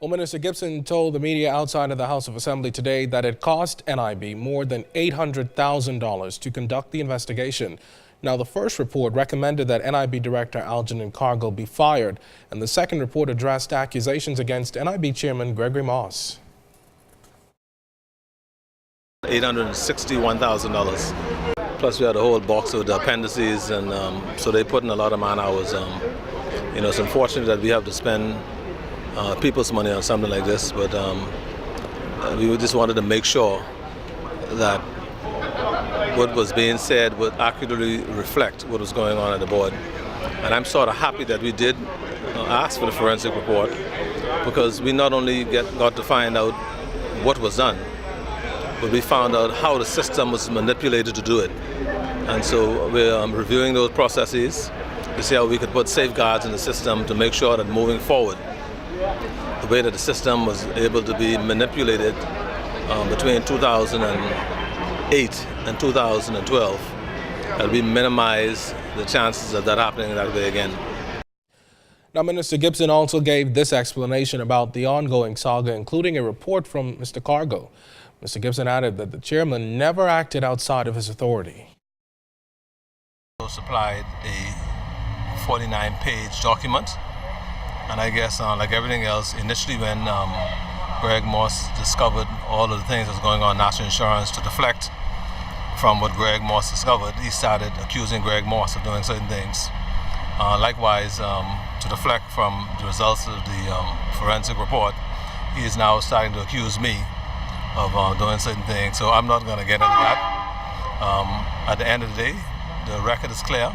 Well, Minister Gibson told the media outside of the House of Assembly today that it cost NIB more than $800,000 to conduct the investigation. Now, the first report recommended that NIB Director Algernon Cargill be fired, and the second report addressed accusations against NIB Chairman Gregory Moss. $861,000. Plus, we had a whole box with the appendices, and so they put in a lot of man hours. It's unfortunate that we have to spend people's money on something like this, but we just wanted to make sure that what was being said would accurately reflect what was going on at the board. And I'm sort of happy that we did ask for the forensic report, because we not only got to find out what was done, but we found out how the system was manipulated to do it. And so we're reviewing those processes to see how we could put safeguards in the system to make sure that moving forward, the way that the system was able to be manipulated between 2008 and 2012, that we minimize the chances of that happening that way again. Now, Minister Gibson also gave this explanation about the ongoing saga, including a report from Mr. Cargill. Mr. Gibson added that the chairman never acted outside of his authority. Supplied a 49-page document, and I guess like everything else, initially when Greg Moss discovered all of the things that was going on in National Insurance, to deflect from what Greg Moss discovered, he started accusing Greg Moss of doing certain things. Likewise, to deflect from the results of the forensic report, he is now starting to accuse me of doing certain things. So I'm not going to get into that. At the end of the day, the record is clear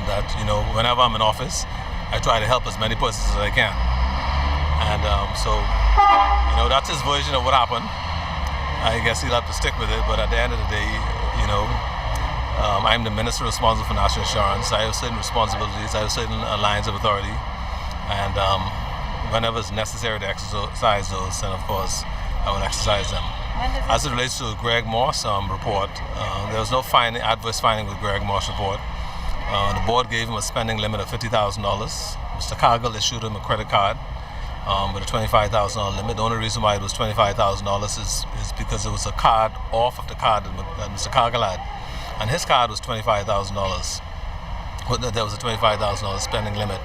that whenever I'm in office, I try to help as many persons as I can. And so that's his version of what happened. I guess he'll have to stick with it, but at the end of the day, I'm the minister responsible for National Insurance. I have certain responsibilities, I have certain lines of authority, and whenever it's necessary to exercise those, then of course I will exercise them. As it relates to the Greg Moss report, there was no adverse finding with Greg Moss report. The board gave him a spending limit of $50,000. Mr. Cargill issued him a credit card with a $25,000 limit. The only reason why it was $25,000 is because it was a card off of the card that Mr. Cargill had. And his card was $25,000. There was a $25,000 spending limit.